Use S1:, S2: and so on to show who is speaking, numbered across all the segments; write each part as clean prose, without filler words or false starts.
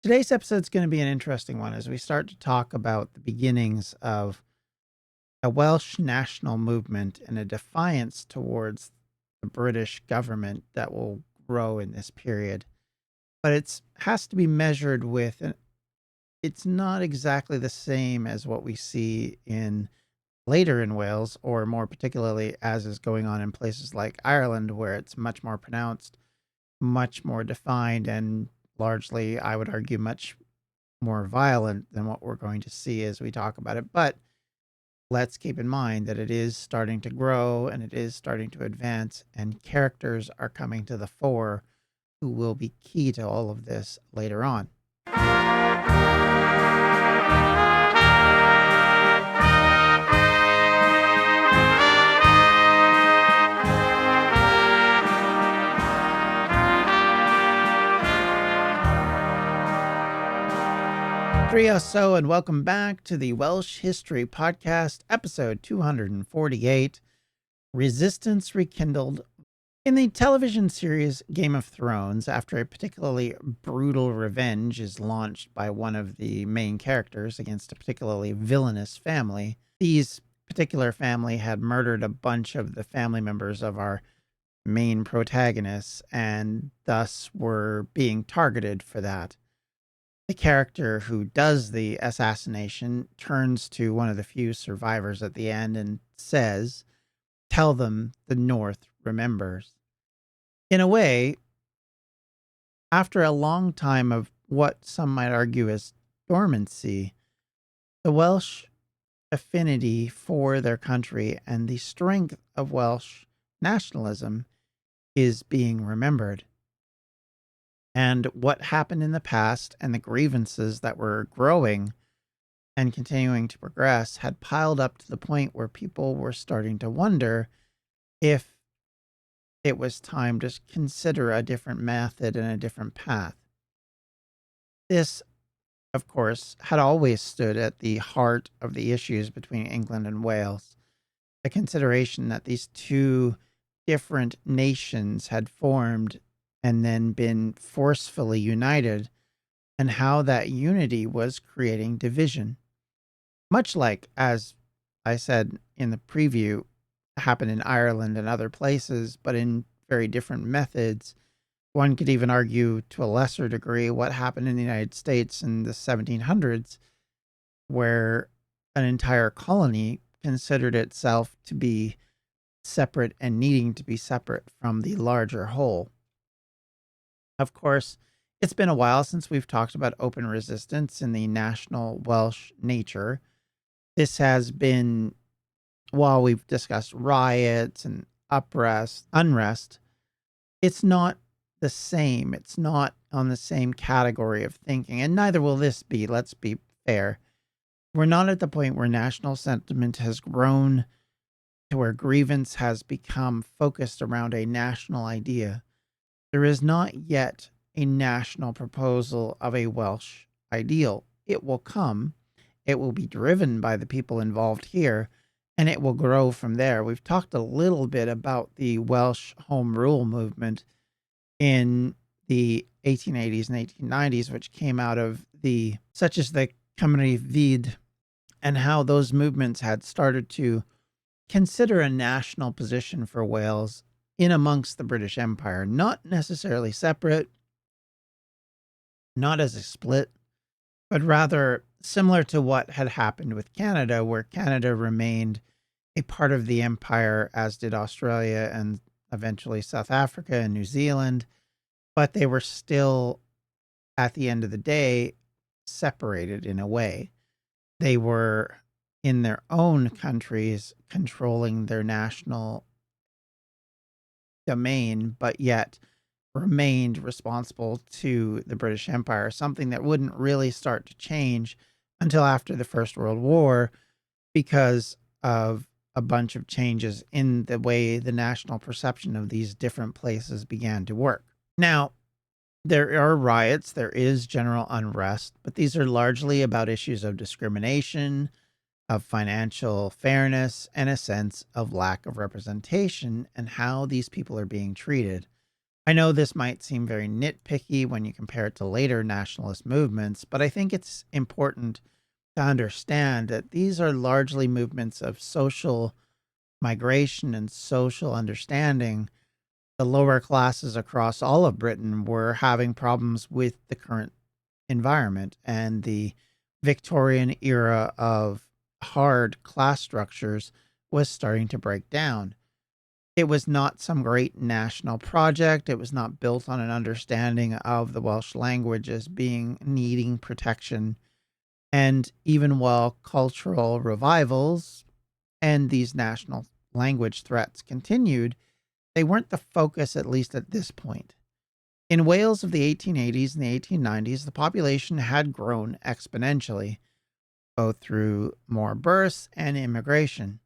S1: Today's episode is going to be an interesting one as we start to talk about the beginnings of a Welsh national movement and a defiance towards the British government that will grow in this period. But it has to be measured with, and it's not exactly the same as what we see in later in Wales, or more particularly as is going on in places like Ireland, where it's much more pronounced, much more defined, and largely, I would argue, much more violent than what we're going to see as we talk about it. But let's keep in mind that it is starting to grow and it is starting to advance, and characters are coming to the fore who will be key to all of this later on. So, and welcome back to the Welsh History Podcast, episode 248, Resistance Rekindled. In the television series Game of Thrones, after a particularly brutal revenge is launched by one of the main characters against a particularly villainous family, these particular family had murdered a bunch of the family members of our main protagonists and thus were being targeted for that. The character who does the assassination turns to one of the few survivors at the end and says, "Tell them the North remembers." In a way, after a long time of what some might argue as dormancy, the Welsh affinity for their country and the strength of Welsh nationalism is being remembered. And what happened in the past and the grievances that were growing and continuing to progress had piled up to the point where people were starting to wonder if it was time to consider a different method and a different path. This, of course, had always stood at the heart of the issues between England and Wales. The consideration that these two different nations had formed and then been forcefully united, and how that unity was creating division. Much like, as I said in the preview, happened in Ireland and other places, but in very different methods. One could even argue to a lesser degree what happened in the United States in the 1700s, where an entire colony considered itself to be separate and needing to be separate from the larger whole. Of course, it's been a while since we've talked about open resistance in the national Welsh nature. This has been, while we've discussed riots and unrest, it's not the same. It's not on the same category of thinking, and neither will this be. Let's be fair. We're not at the point where national sentiment has grown to where grievance has become focused around a national idea. There is not yet a national proposal of a Welsh ideal. It will come. It will be driven by the people involved here, and it will grow from there. We've talked a little bit about the Welsh Home Rule movement in the 1880s and 1890s, which came out of such as the Cymru Fydd, and how those movements had started to consider a national position for Wales in amongst the British Empire, not necessarily separate, not as a split, but rather similar to what had happened with Canada, where Canada remained a part of the empire, as did Australia and eventually South Africa and New Zealand, but they were still, at the end of the day, separated in a way. They were in their own countries controlling their national domain, but yet remained responsible to the British Empire, something that wouldn't really start to change until after the First World War because of a bunch of changes in the way the national perception of these different places began to work. Now, there are riots, there is general unrest, but these are largely about issues of discrimination, of financial fairness, and a sense of lack of representation and how these people are being treated. I know this might seem very nitpicky when you compare it to later nationalist movements, but I think it's important to understand that these are largely movements of social migration and social understanding. The lower classes across all of Britain were having problems with the current environment, and the Victorian era of hard class structures was starting to break down. It was not some great national project. It was not built on an understanding of the Welsh language as being needing protection. And even while cultural revivals and these national language threats continued, they weren't the focus, at least at this point. In Wales of the 1880s and the 1890s, the population had grown exponentially, both through more births and immigration.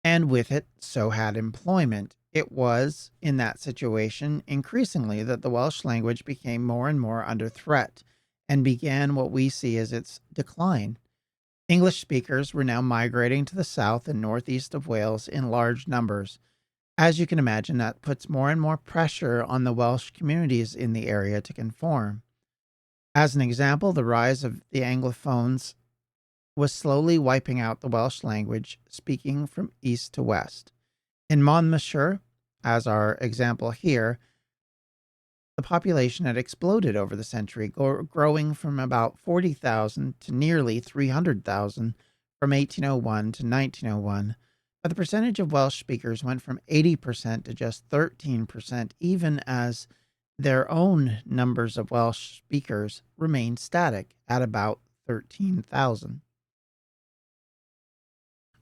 S1: And with it, so had employment. It was, in that situation, increasingly that the Welsh language became more and more under threat and began what we see as its decline. English speakers were now migrating to the south and northeast of Wales in large numbers. As you can imagine, that puts more and more pressure on the Welsh communities in the area to conform. As an example, the rise of the Anglophones was slowly wiping out the Welsh language speaking from east to west. In Monmouthshire, as our example here, the population had exploded over the century, growing from about 40,000 to nearly 300,000 from 1801 to 1901. But the percentage of Welsh speakers went from 80% to just 13%, even as their own numbers of Welsh speakers remained static at about 13,000.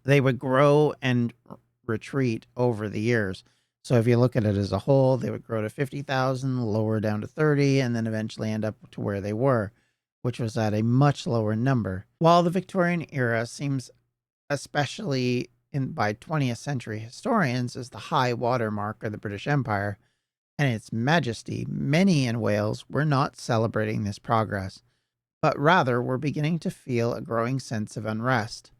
S1: They would grow and retreat over the years. So if you look at it as a whole, they would grow to 50,000, lower down to 30, and then eventually end up to where they were, which was at a much lower number. While the Victorian era seems, especially by 20th century historians, as the high watermark of the British Empire and its majesty, many in Wales were not celebrating this progress, but rather were beginning to feel a growing sense of unrest.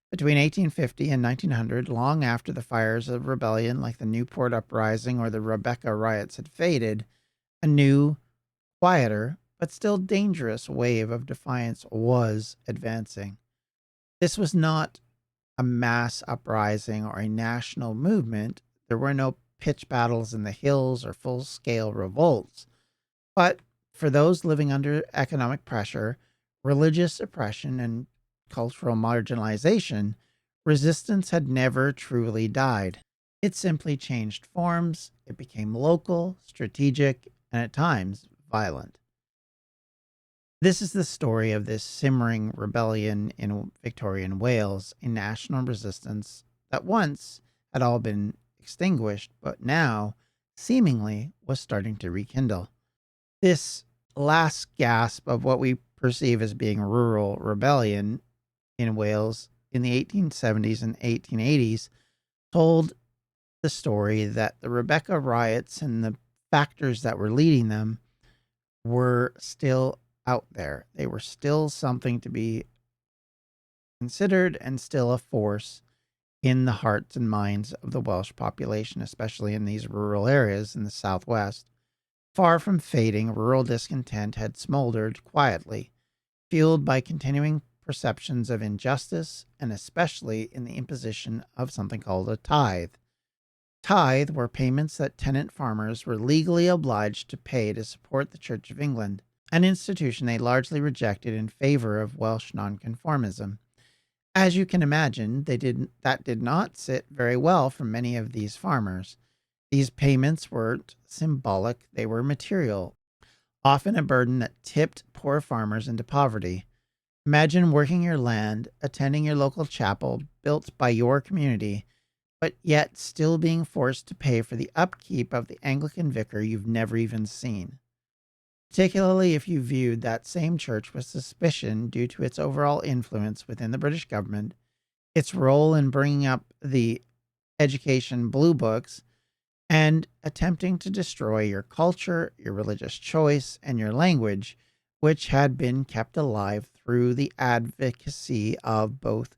S1: Between 1850 and 1900, long after the fires of rebellion like the Newport Uprising or the Rebecca riots had faded, a new, quieter, but still dangerous wave of defiance was advancing. This was not a mass uprising or a national movement. There were no pitched battles in the hills or full scale revolts. But for those living under economic pressure, religious oppression, and cultural marginalization, resistance had never truly died. It simply changed forms, it became local, strategic, and at times violent. This is the story of this simmering rebellion in Victorian Wales, a national resistance that once had all been extinguished, but now, seemingly, was starting to rekindle. This last gasp of what we perceive as being rural rebellion in Wales in the 1870s and 1880s told the story that the Rebecca riots and the factors that were leading them were still out there. They were still something to be considered and still a force in the hearts and minds of the Welsh population, especially in these rural areas in the southwest. Far from fading, rural discontent had smoldered quietly, fueled by continuing perceptions of injustice and especially in the imposition of something called a tithe. Tithe were payments that tenant farmers were legally obliged to pay to support the Church of England, an institution they largely rejected in favor of Welsh nonconformism. As you can imagine, that did not sit very well for many of these farmers. These payments weren't symbolic, they were material, often a burden that tipped poor farmers into poverty. Imagine working your land, attending your local chapel built by your community, but yet still being forced to pay for the upkeep of the Anglican vicar you've never even seen. Particularly if you viewed that same church with suspicion due to its overall influence within the British government, its role in bringing up the education blue books, and attempting to destroy your culture, your religious choice, and your language, which had been kept alive through the advocacy of both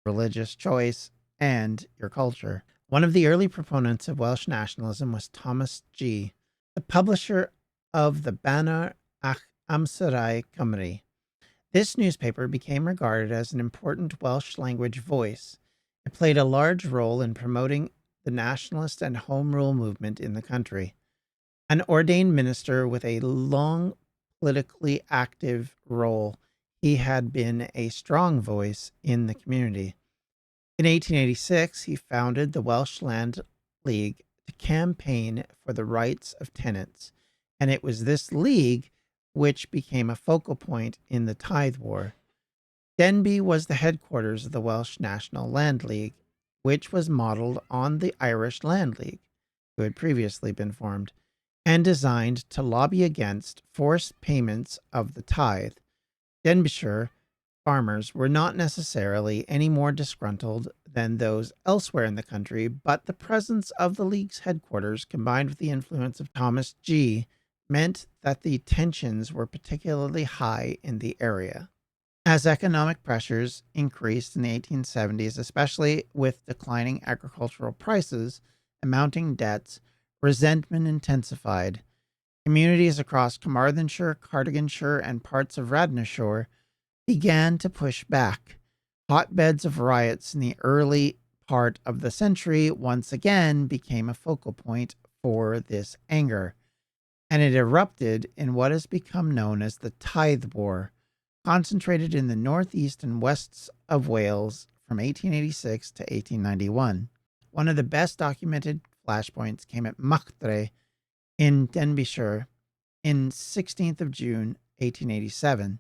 S1: religious choice and your culture. One of the early proponents of Welsh nationalism was Thomas G., the publisher of the Banner ach Amserau Cymru. This newspaper became regarded as an important Welsh language voice. It played a large role in promoting the nationalist and Home Rule movement in the country. An ordained minister with a long politically active role, he had been a strong voice in the community. In 1886, he founded the Welsh Land League to campaign for the rights of tenants, and it was this league which became a focal point in the Tithe War. Denbigh was the headquarters of the Welsh National Land League, which was modeled on the Irish Land League, who had previously been formed, and designed to lobby against forced payments of the tithe. Denbighshire farmers were not necessarily any more disgruntled than those elsewhere in the country, but the presence of the League's headquarters, combined with the influence of Thomas G., meant that the tensions were particularly high in the area. As economic pressures increased in the 1870s, especially with declining agricultural prices and mounting debts, resentment intensified. Communities across Carmarthenshire, Cardiganshire, and parts of Radnorshire began to push back. Hotbeds of riots in the early part of the century once again became a focal point for this anger, and it erupted in what has become known as the Tithe War, concentrated in the northeast and west of Wales from 1886 to 1891. One of the best documented flashpoints came at Machtre in Denbighshire in 16th of June, 1887.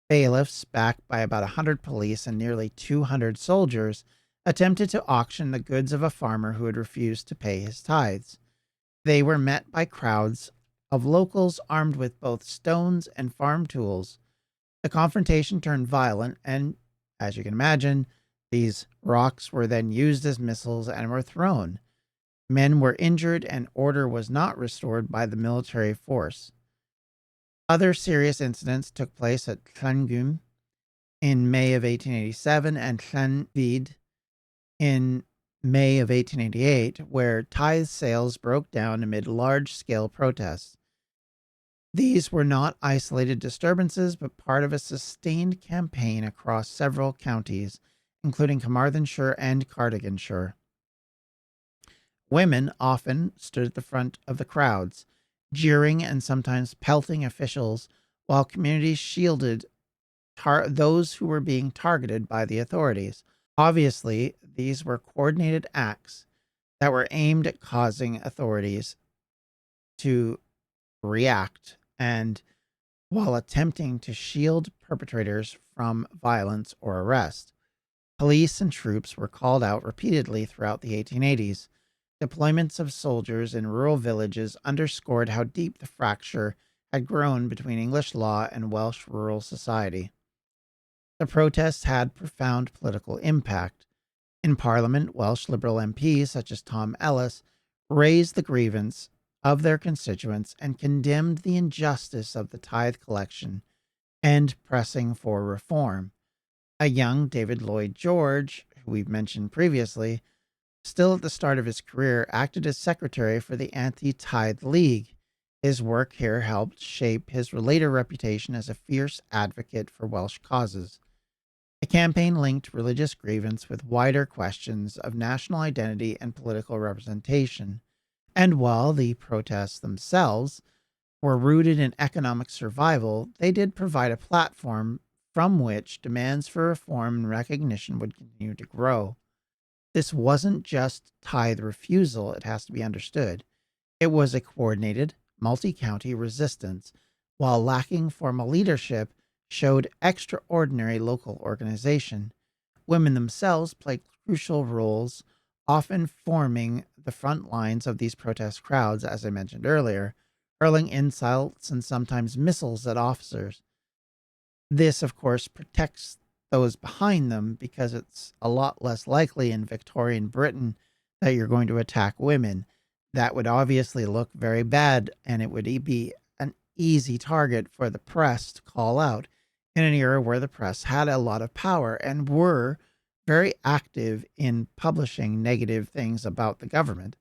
S1: Bailiffs, backed by about 100 police and nearly 200 soldiers, attempted to auction the goods of a farmer who had refused to pay his tithes. They were met by crowds of locals armed with both stones and farm tools. The confrontation turned violent, and, as you can imagine, these rocks were then used as missiles and were thrown. Men were injured, and order was not restored by the military force. Other serious incidents took place at Llangwm in May of 1887 and Llanfyd in May of 1888, where tithe sales broke down amid large-scale protests. These were not isolated disturbances, but part of a sustained campaign across several counties, including Carmarthenshire and Cardiganshire. Women often stood at the front of the crowds, jeering and sometimes pelting officials, while communities shielded those who were being targeted by the authorities. Obviously, these were coordinated acts that were aimed at causing authorities to react, and while attempting to shield perpetrators from violence or arrest. Police and troops were called out repeatedly throughout the 1880s. Deployments of soldiers in rural villages underscored how deep the fracture had grown between English law and Welsh rural society. The protests had profound political impact. In Parliament, Welsh Liberal MPs such as Tom Ellis raised the grievance of their constituents and condemned the injustice of the tithe collection and pressing for reform. A young David Lloyd George, who we've mentioned previously, still at the start of his career, acted as secretary for the Anti-Tithe League. His work here helped shape his later reputation as a fierce advocate for Welsh causes. The campaign linked religious grievance with wider questions of national identity and political representation. And while the protests themselves were rooted in economic survival, they did provide a platform from which demands for reform and recognition would continue to grow. This wasn't just tithe refusal, it has to be understood. It was a coordinated, multi-county resistance, while lacking formal leadership, showed extraordinary local organization. Women themselves played crucial roles, often forming the front lines of these protest crowds, as I mentioned earlier, hurling insults and sometimes missiles at officers. This, of course, protects those behind them because it's a lot less likely in Victorian Britain that you're going to attack women. That would obviously look very bad, and it would be an easy target for the press to call out in an era where the press had a lot of power and were very active in publishing negative things about the government.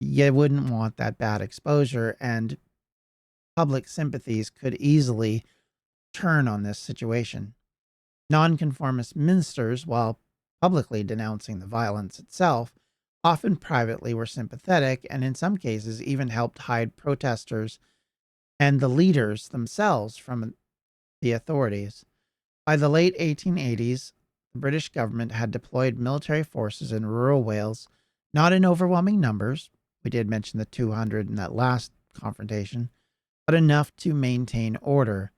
S1: You wouldn't want that bad exposure, and public sympathies could easily turn on this situation. Nonconformist ministers, while publicly denouncing the violence itself, often privately were sympathetic and in some cases even helped hide protesters and the leaders themselves from the authorities. By the late 1880s, the British government had deployed military forces in rural Wales, not in overwhelming numbers. We did mention the 200 in that last confrontation, but enough to maintain order.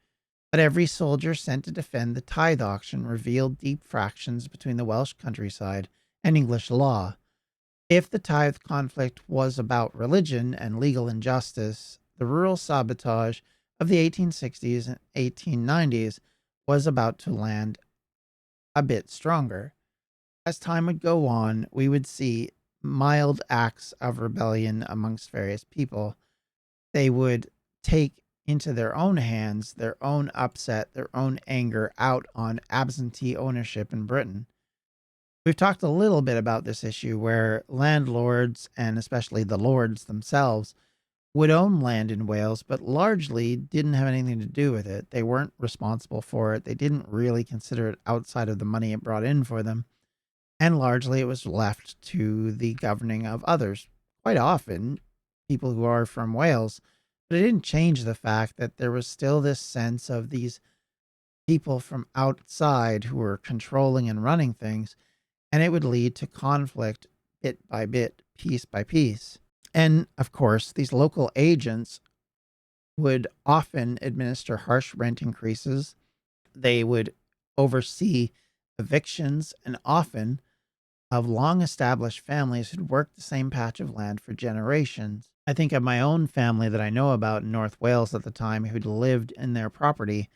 S1: But every soldier sent to defend the tithe auction revealed deep fractions between the Welsh countryside and English law. If the tithe conflict was about religion and legal injustice, the rural sabotage of the 1860s and 1890s was about to land a bit stronger. As time would go on, we would see mild acts of rebellion amongst various people. They would take into their own hands their own upset, their own anger out on absentee ownership in Britain. We've talked a little bit about this issue where landlords, and especially the lords themselves, would own land in Wales, but largely didn't have anything to do with it. They weren't responsible for it. They didn't really consider it outside of the money it brought in for them. And largely it was left to the governing of others. Quite often, people who are from Wales. But it didn't change the fact that there was still this sense of these people from outside who were controlling and running things, and it would lead to conflict bit by bit, piece by piece. And of course, these local agents would often administer harsh rent increases. They would oversee evictions and often of long established families who'd worked the same patch of land for generations. I think of my own family that I know about in North Wales at the time who'd lived in their property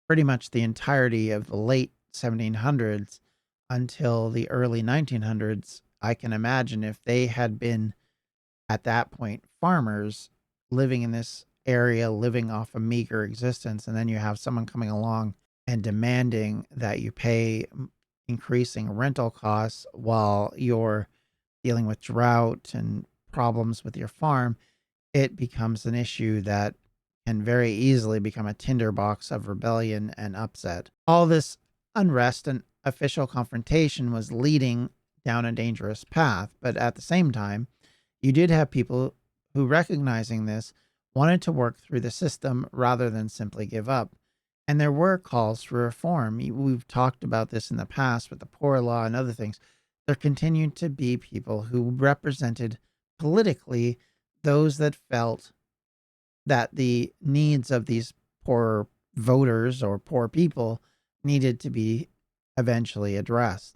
S1: pretty much the entirety of the late 1700s until the early 1900s. I can imagine if they had been at that point farmers living in this area, living off a meager existence, and then you have someone coming along and demanding that you pay increasing rental costs while you're dealing with drought and problems with your farm, it becomes an issue that can very easily become a tinderbox of rebellion and upset. All this unrest and official confrontation was leading down a dangerous path, but at the same time, you did have people who, recognizing this, wanted to work through the system rather than simply give up. And there were calls for reform. We've talked about this in the past with the poor law and other things. There continued to be people who represented politically those that felt that the needs of these poor voters or poor people needed to be eventually addressed.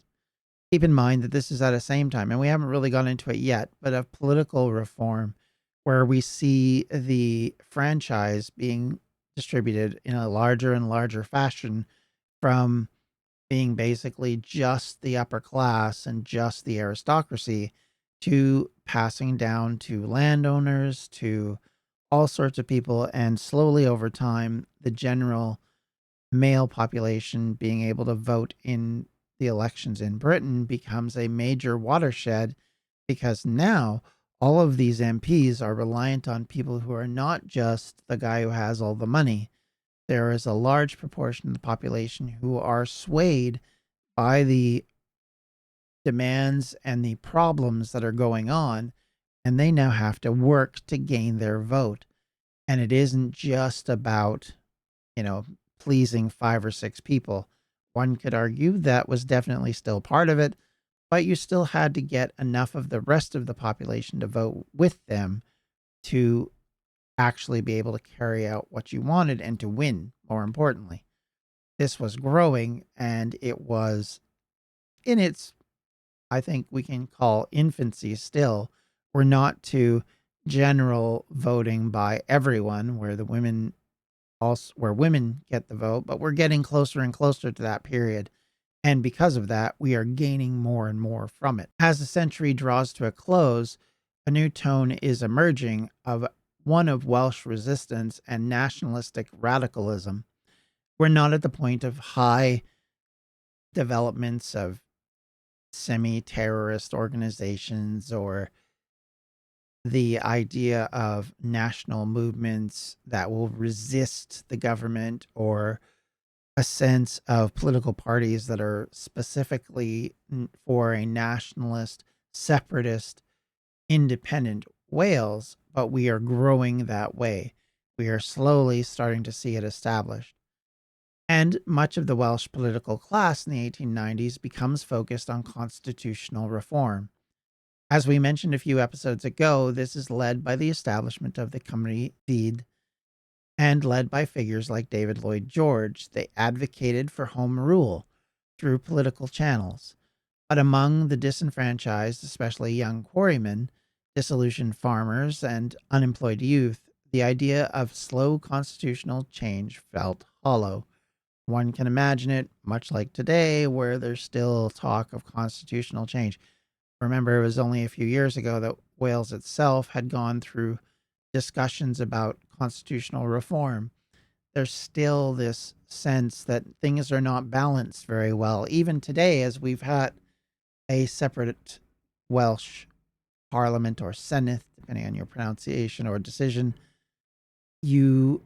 S1: Keep in mind that this is at the same time, and we haven't really gone into it yet, but of political reform where we see the franchise being distributed in a larger and larger fashion from being basically just the upper class and just the aristocracy to passing down to landowners, to all sorts of people, and slowly over time, the general male population being able to vote in the elections in Britain becomes a major watershed because now all of these MPs are reliant on people who are not just the guy who has all the money. There is a large proportion of the population who are swayed by the demands and the problems that are going on, and they now have to work to gain their vote. And it isn't just about, pleasing 5 or 6 people. One could argue that was definitely still part of it, but you still had to get enough of the rest of the population to vote with them to actually be able to carry out what you wanted and to win, more importantly. This was growing and it was in its, I think we can call infancy still. We're not to general voting by everyone where women get the vote, but we're getting closer and closer to that period. And because of that, we are gaining more and more from it. As the century draws to a close, a new tone is emerging of one of Welsh resistance and nationalistic radicalism. We're not at the point of high developments of semi-terrorist organizations or the idea of national movements that will resist the government, or a sense of political parties that are specifically for a nationalist, separatist, independent Wales, but we are growing that way. We are slowly starting to see it established. And much of the Welsh political class in the 1890s becomes focused on constitutional reform. As we mentioned a few episodes ago, this is led by the establishment of the Cymru Fydd and led by figures like David Lloyd George. They advocated for home rule through political channels. But among the disenfranchised, especially young quarrymen, disillusioned farmers, and unemployed youth, the idea of slow constitutional change felt hollow. One can imagine it much like today, where there's still talk of constitutional change. Remember, it was only a few years ago that Wales itself had gone through discussions about constitutional reform. There's still this sense that things are not balanced very well. Even today, as we've had a separate Welsh parliament or Senedd, depending on your pronunciation or decision, you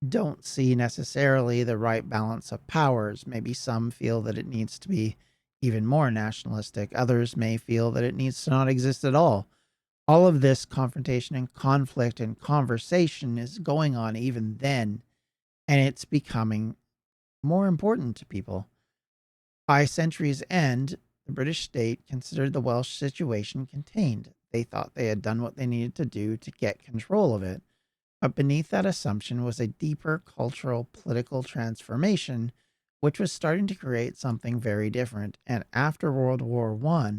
S1: don't see necessarily the right balance of powers. Maybe some feel that it needs to be even more nationalistic. Others may feel that it needs to not exist at all. All of this confrontation and conflict and conversation is going on even then, and it's becoming more important to people. By century's end, the British state considered the Welsh situation contained. They thought they had done what they needed to do to get control of it. But beneath that assumption was a deeper cultural, political transformation, which was starting to create something very different. And after World War I,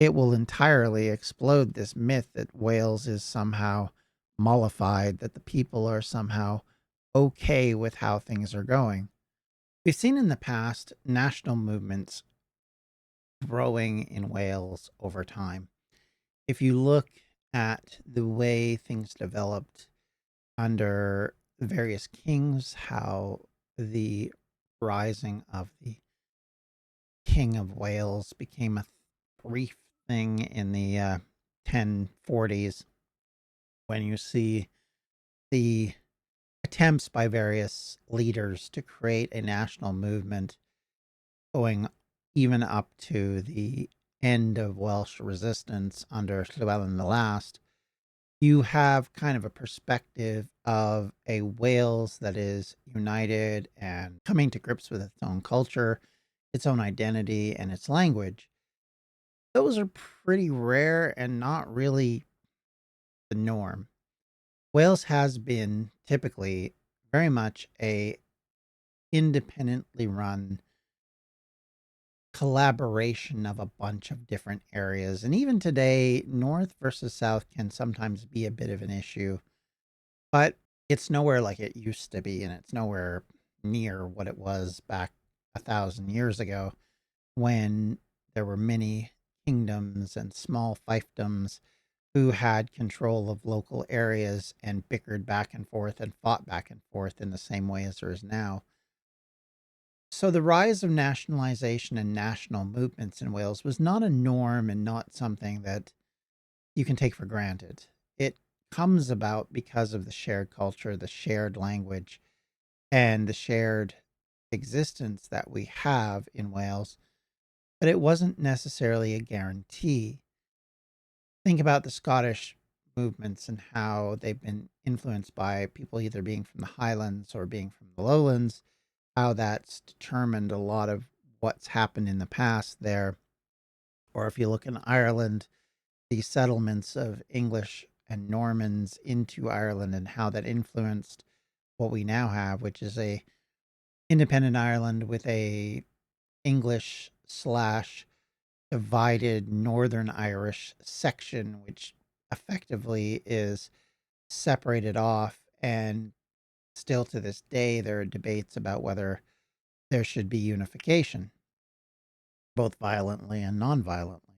S1: it will entirely explode this myth that Wales is somehow mollified, that the people are somehow okay with how things are going. We've seen in the past national movements growing in Wales over time. If you look at the way things developed under the various kings, how the rising of the King of Wales became a brief thing in the 1040s, when you see the attempts by various leaders to create a national movement going even up to the end of Welsh resistance under Llywelyn the Last. You have kind of a perspective of a Wales that is united and coming to grips with its own culture, its own identity, and its language. Those are pretty rare and not really the norm. Wales has been typically very much a independently run collaboration of a bunch of different areas. And even today, North versus South can sometimes be a bit of an issue, but it's nowhere like it used to be, and it's nowhere near what it was back 1,000 years ago, when there were many kingdoms and small fiefdoms who had control of local areas and bickered back and forth and fought back and forth in the same way as there is now. So the rise of nationalization and national movements in Wales was not a norm and not something that you can take for granted. It comes about because of the shared culture, the shared language, and the shared existence that we have in Wales, but it wasn't necessarily a guarantee. Think about the Scottish movements and how they've been influenced by people either being from the Highlands or being from the Lowlands, how that's determined a lot of what's happened in the past there. Or if you look in Ireland, the settlements of English and Normans into Ireland and how that influenced what we now have, which is a independent Ireland with a English slash divided Northern Irish section, which effectively is separated off. And still to this day, there are debates about whether there should be unification, both violently and non-violently.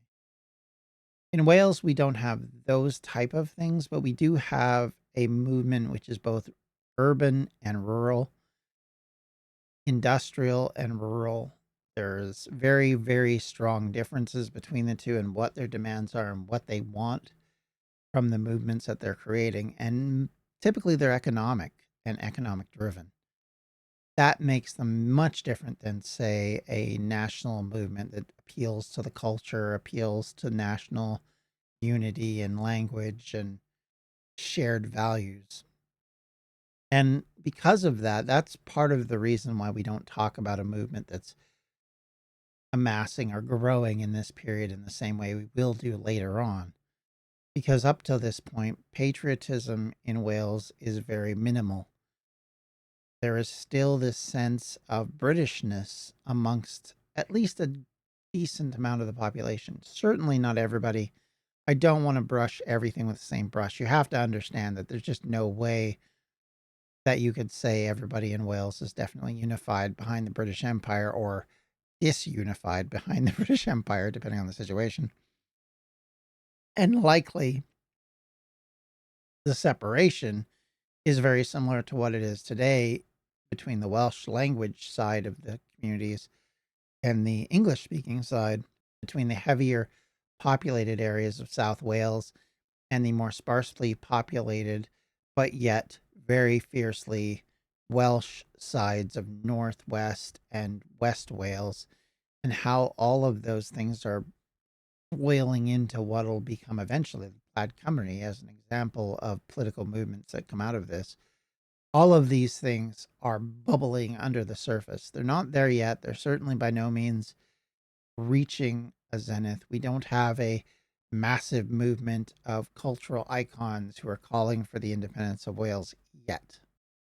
S1: In Wales, we don't have those type of things, but we do have a movement which is both urban and rural, industrial and rural, There's very, very strong differences between the two and what their demands are and what they want from the movements that they're creating. And typically they're economic and economic driven. That makes them much different than, say, a national movement that appeals to the culture, appeals to national unity and language and shared values. And because of that, that's part of the reason why we don't talk about a movement that's amassing or growing in this period in the same way we will do later on. Because up to this point, patriotism in Wales is very minimal. There is still this sense of Britishness amongst at least a decent amount of the population. Certainly not everybody. I don't want to brush everything with the same brush. You have to understand that there's just no way that you could say everybody in Wales is definitely unified behind the British Empire or disunified behind the British Empire, depending on the situation. And likely the separation is very similar to what it is today between the Welsh language side of the communities and the English speaking side, between the heavier populated areas of South Wales and the more sparsely populated, but yet very fiercely Welsh sides of Northwest and West Wales, and how all of those things are boiling into what will become eventually the Plaid Cymru as an example of political movements that come out of this. All of these things are bubbling under the surface. They're not there yet. They're certainly by no means reaching a zenith. We don't have a massive movement of cultural icons who are calling for the independence of Wales yet.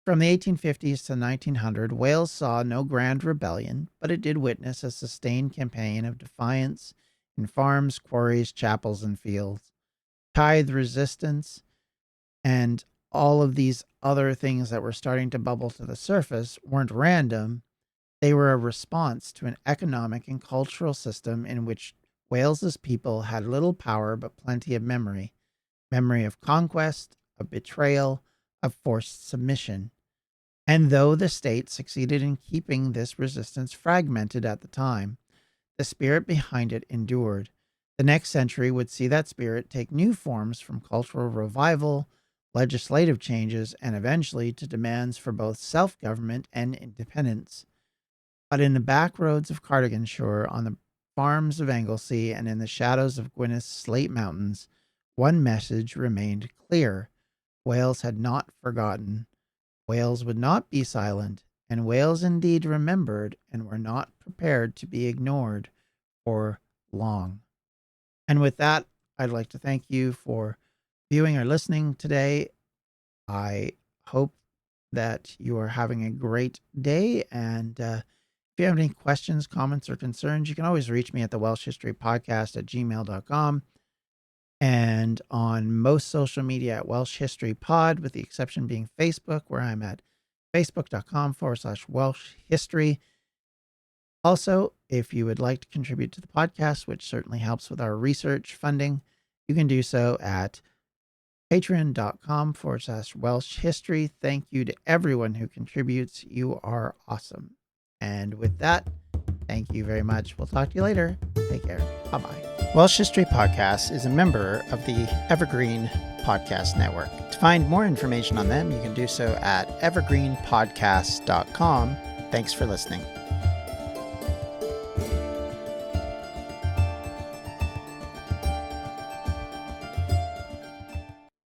S1: From the 1850s to 1900, Wales saw no grand rebellion, but it did witness a sustained campaign of defiance in farms, quarries, chapels, and fields. Tithe resistance and all of these other things that were starting to bubble to the surface weren't random. They were a response to an economic and cultural system in which Wales's people had little power but plenty of memory of conquest, of betrayal, of forced submission. And though the state succeeded in keeping this resistance fragmented at the time, the spirit behind it endured. The next century would see that spirit take new forms from cultural revival, legislative changes, and eventually to demands for both self-government and independence. But in the back roads of Cardiganshire, on the farms of Anglesey, and in the shadows of Gwyneth's Slate Mountains, one message remained clear. Wales had not forgotten. Wales would not be silent, and Wales indeed remembered and were not prepared to be ignored for long. And with that, I'd like to thank you for viewing or listening today. I hope that you are having a great day. And if you have any questions, comments, or concerns, you can always reach me at the Welsh History Podcast at gmail.com. And on most social media at Welsh History Pod, with the exception being Facebook, where I'm at facebook.com/Welsh History. Also, if you would like to contribute to the podcast, which certainly helps with our research funding, you can do so at patreon.com/Welsh History. Thank you to everyone who contributes. You are awesome. And with that, thank you very much. We'll talk to you later. Take care. Bye-bye. Welsh History Podcast is a member of the Evergreen Podcast Network. To find more information on them, you can do so at evergreenpodcasts.com. Thanks for listening.